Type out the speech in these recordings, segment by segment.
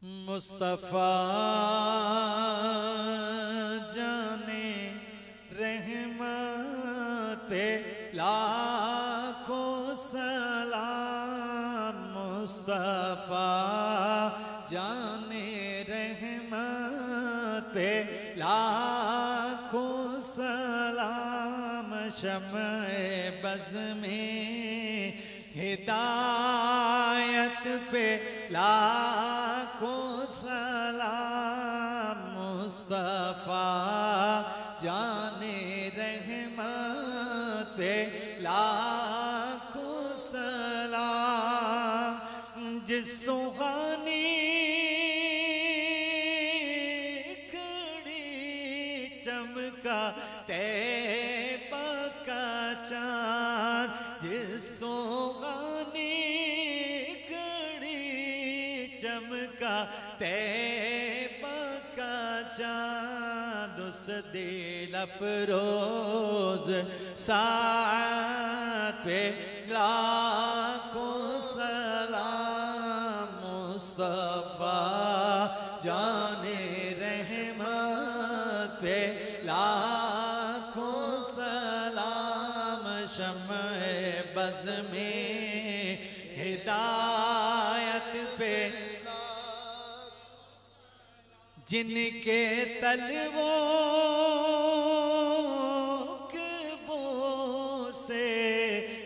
मुस्तफा जाने रहमत पे लाखों सलाम। मुस्तफा जाने रहमत पे लाखों सलाम। शम्ए बज़ में हिदायत पे लाखों सलाम। मुस्तफा जाने रहमत पे लाखों सलाम। जिस सुहानी घड़ी चमका तैबा का चाँद। जिस सुहानी चमका तैबा का चाँद। उस दिल अफरोज साथ पे लाखों सलाम। मुस्तफा जाने रहमत पे लाखों सलाम। शम्ए बज़ में हिदायत पे जिनके तलवों के बो से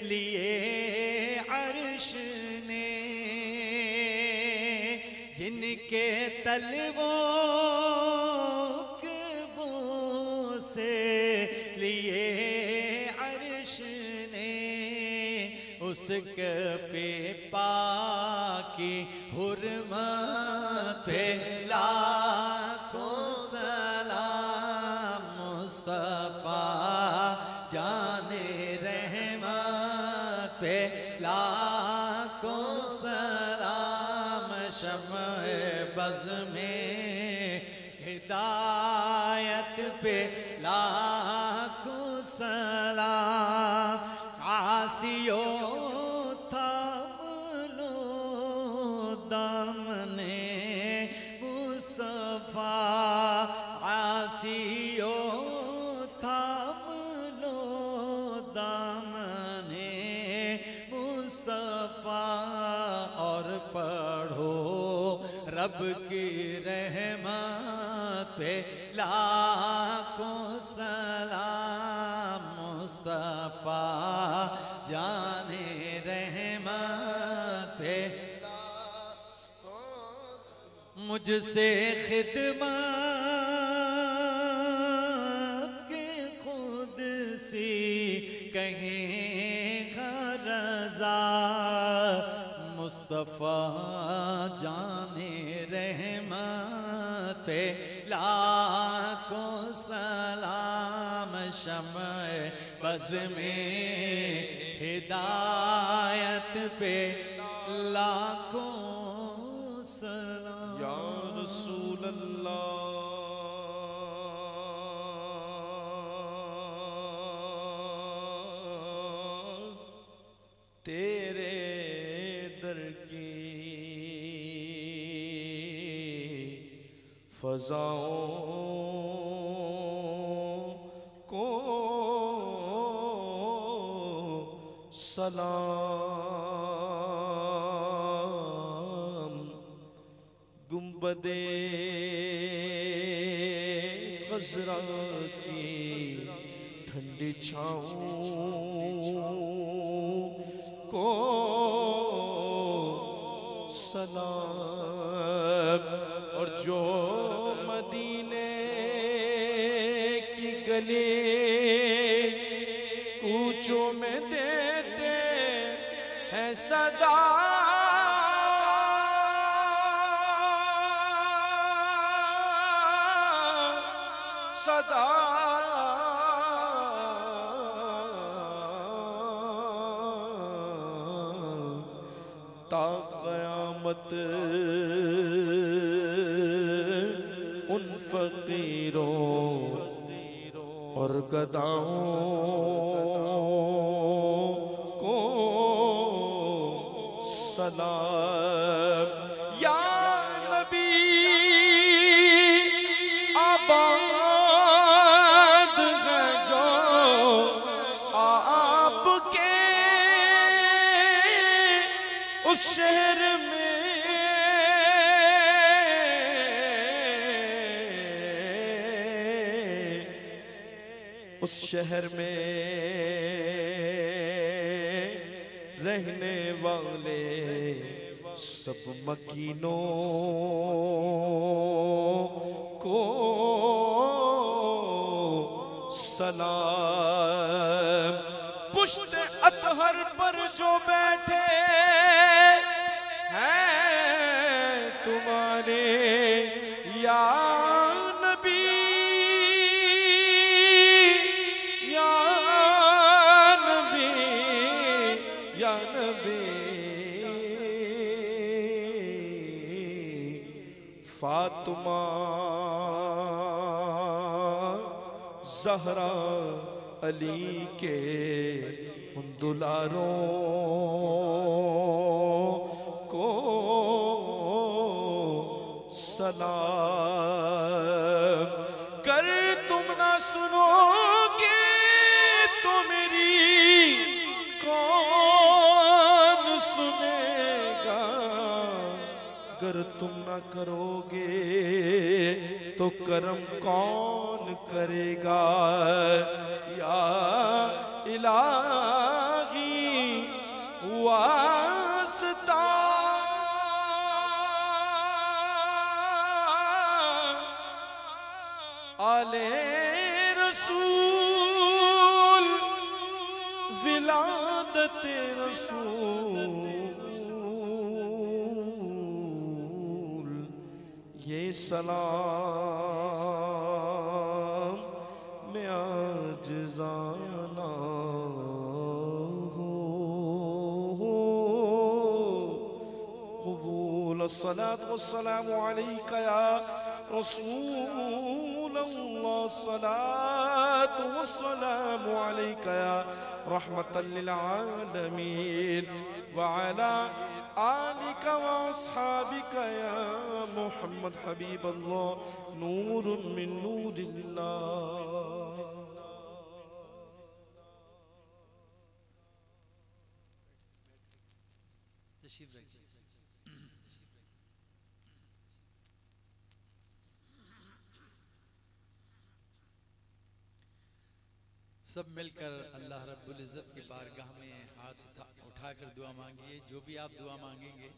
लिए अर्श ने। जिनके तलवों के बो से लिए अर्श ने। उस कफ़े पाकी हुर्मत पे लाखों सलाम। मुस्तफा जाने रहमत पे लाखों सलाम। शम्ए बज़ में हिदायत पे लाखों सलाम। आसियो मुस्तफा आसियो थाम लो दामने मुस्तफा। और पढ़ो रब की रहमत पे लाखों सलाम। मुस्तफा जाने रहमत पे मुझसे खिदमत के खुद सी कहेगा रज़ा। मुस्तफा जाने रहमत पे लाखों सलाम। शम्ए बज़ में हिदायत पे लाखों सलाम। या रसूल अल्लाह तेरे दर की फ़ज़ाओं को सलाम। गुंबदे ख़ज़रा की ठंडी छाँवों को सलाम। और जो मदीने की गली कूचों में देते हैं सदा। सदा ता क़यामत उन फ़कीरों और गदाओं को सलाम। या नबी उस शहर में रहने वाले सब मकीनों को सलाम। पुश्त अतहर पर जो बैठे हैं तुम्हारे या नबी, या नबी, या नबी। फातिमा ज़हरा अली के उन दुलारों को सलाम। कर तुम ना सुनोगे तो मेरी कौन सुनेगा, अगर तुम ना करोगे तो करम कौन करेगा। या इलाही वास्ता आले रसूल विलादत रसूल, ये सलाम में आज जाना हो। क़बूल अस्सलात वस्सलामु अलैका या रसूल अल्लाह, सलात वस्सलामु अलैका या रहमतल लिल आलमीन व अला आलिका व अस्हाबिका या मुहम्मद हबीब अल्लाह, नूरुन मिन नूरिल्लाह। सब मिलकर अल्लाह रब्बुल इज़्ज़त की बारगाह में हाथ उठाकर दुआ मांगिए। जो भी आप दुआ मांगेंगे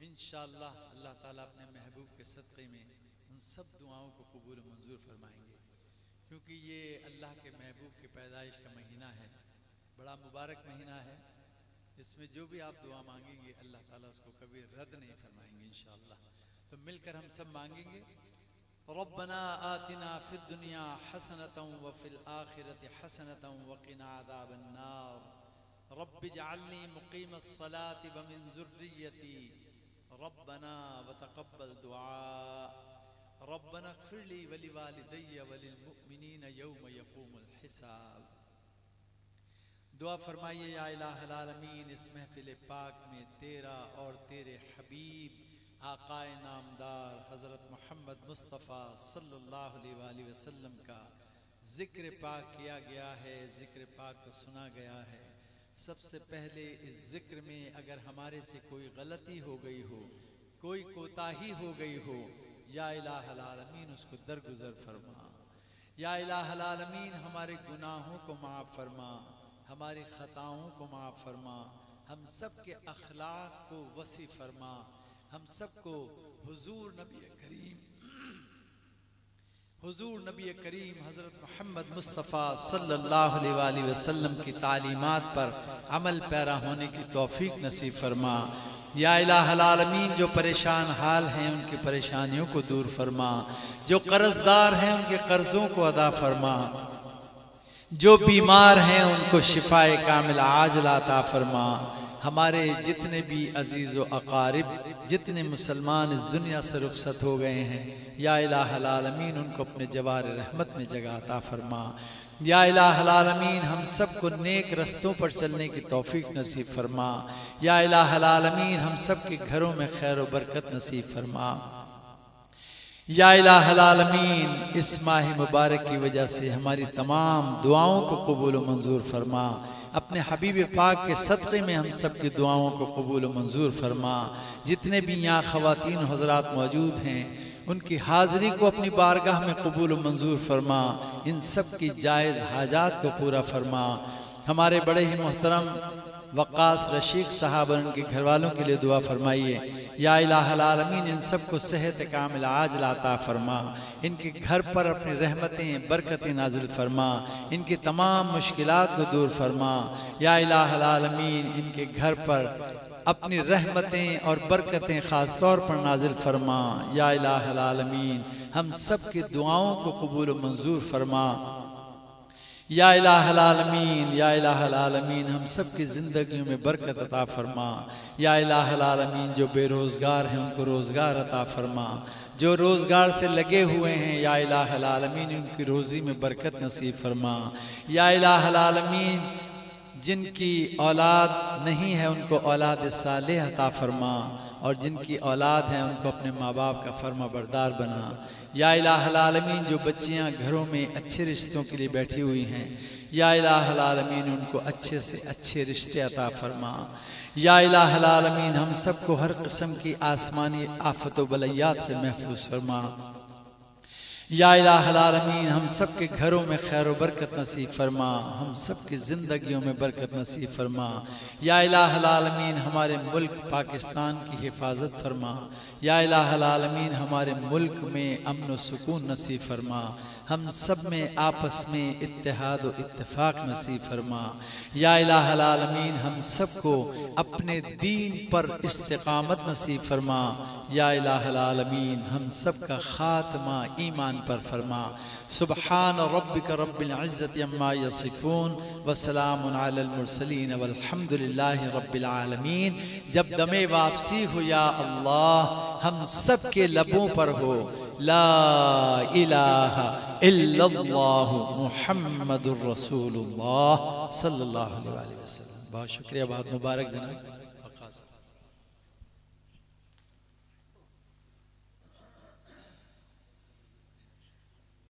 इंशाअल्लाह अल्लाह ताला अपने महबूब के सदक़े में उन सब दुआओं को कबूल मंजूर फरमाएंगे, क्योंकि ये अल्लाह के महबूब की पैदाइश का महीना है, बड़ा मुबारक महीना है। इसमें जो भी आप दुआ मांगेंगे अल्लाह ताला उसको कभी रद्द नहीं फरमाएंगे इंशाअल्लाह। तो मिलकर हम सब मांगेंगे, रब्बना आतिना फिद दुनिया हसनतम व फिल आखिरति हसनतम व क़िना अज़ाबन्नार, रब्बि जअलनी मुक़ीमस सलाति व मिन ज़ुर्रिय्यती, रब्बना व तक़ब्बल दुआ, रब्बना इग़फ़िरली व लिवालिदैया व लिलमुअ्मिनीन यौम यक़ूमुल हिसाब। दुआ फरमाइए, या इलाहल आलमीन, इस महफ़िल पाक में तेरा और तेरे हबीब आकाए नामदार हज़रत मोहम्मद मुस्तफ़ा सल्लल्लाहु अलैहि वसल्लम का ज़िक्र पाक किया गया है, ज़िक्र पाक को सुना गया है। सबसे पहले इस ज़िक्र में अगर हमारे से कोई गलती हो गई हो, कोई कोताही हो गई हो, या इलाहल आलमीन उसको दरगुजर फरमा। या इलाहल आलमीन हमारे गुनाहों को माफ़ फरमा, हमारी ख़ताओं को माफ़ फरमा, हम सब के अखलाक को वसी फरमा, हम सबको हुजूर नबी करीम हज़रत मोहम्मद मुस्तफ़ा सल्लल्लाहु अलैहि वसल्लम की तालीमात पर अमल पैरा होने की तौफीक नसीब फरमा। या इलाहल आलमीन जो परेशान हाल हैं उनकी परेशानियों को दूर फरमा, जो कर्जदार हैं उनके कर्जों को अदा फरमा, जो बीमार हैं उनको शिफाए कामिल आजिल अता फरमा। हमारे जितने भी अजीज़ व अकारिब, जितने मुसलमान इस दुनिया से रुखसत हो गए हैं, या इलाहल आलमीन उनको अपने जवार रहमत में जगह अता फरमा। या इलाहल आलमीन हम सबको नेक रस्तों पर चलने की तौफीक नसीब फरमा। या इलाहल आलमीन हम सब के घरों में खैर व बरकत नसीब फरमा। या इलाहल आलमीन, इस माह मुबारक की वजह से हमारी तमाम दुआओं को कबूल व मंजूर फरमा। अपने हबीब पाक के सदक़े में हम सब की दुआओं को कबूल व मंजूर फरमा। जितने भी यहाँ ख़वातीन हज़रात मौजूद हैं उनकी हाज़िरी को अपनी बारगाह में कबूल व मंजूर फरमा। इन सब की जायज़ हाजात को पूरा फरमा। हमारे बड़े ही मोहतरम वक़ास रशीक साहब और उनके घर वालों के लिए दुआ फरमाइए। या इलाहल आलमीन, इन सबको सेहत कामिल आजिल अता फरमा। इनके घर पर अपनी रहमतें बरकतें नाजिल फरमा। इनकी तमाम मुश्किलात को दूर फरमा। या इलाहल आलमीन, इनके घर पर अपनी रहमतें और बरकतें ख़ास तौर पर नाजिल फरमा। या इलाहल आलमीन, हम सब की दुआओं को कबूल व मंजूर फरमा। या इलाहल आलमीन, या इलाहल आलमीन, हम सब की ज़िंदगियों में बरकत अता फरमा। या इलाहल आलमीन, जो बेरोज़गार हैं उनको रोज़गार अता फरमा। जो रोज़गार से लगे हुए हैं या इलाहल आलमीन, उनकी रोज़ी में बरकत नसीब फरमा। या इलाहल आलमीन, जिनकी औलाद नहीं है उनको औलाद सालेह अता फरमा। और जिनकी औलाद है उनको अपने माँ बाप का फर्मा बरदार बना। या इलाहल आलमीन, जो बच्चियाँ घरों में अच्छे रिश्तों के लिए बैठी हुई हैं, या इलाहल आलमीन, उनको अच्छे से अच्छे रिश्ते अता फरमा। या इलाहल आलमीन, हम सबको हर किस्म की आसमानी आफत व बलैयात से महफूज फरमा। या इलाहल आलमीन, हम सब के घरों में खैर व बरकत नसीब फरमा। हम सब की ज़िंदगियों में बरकत नसीब फरमा। या इलाहल आलमीन, हमारे मुल्क पाकिस्तान की हिफाजत फरमा। या इलाहल आलमीन, हमारे मुल्क में अमन व सुकून नसीब फरमा। हम सब में आपस में इत्तेहाद व इत्तेफाक नसीब फरमा। या इलाहल आलमीन, हम सबको अपने दीन पर इस्तिकामत नसीब फरमा। या इलाहल आलमीन, हम सब का खात्मा ईमान पर फरमा। सुब्हान रब्बिक रब्बिल इज़्ज़ति अम्मा यसिफून व सलामुन अलल मुरसलीन वल्हम्दुलिल्लाहि रब्बिल आलमीन। जब दमे वापसी हो या अल्लाह, हम सब के लबों पर हो ला इलाहा इल्लल्लाह मुहम्मदुर रसूलुल्लाह सल्लल्लाहु अलैहि वसल्लम। बहुत शुक्रिया, बहुत मुबारक जनाब।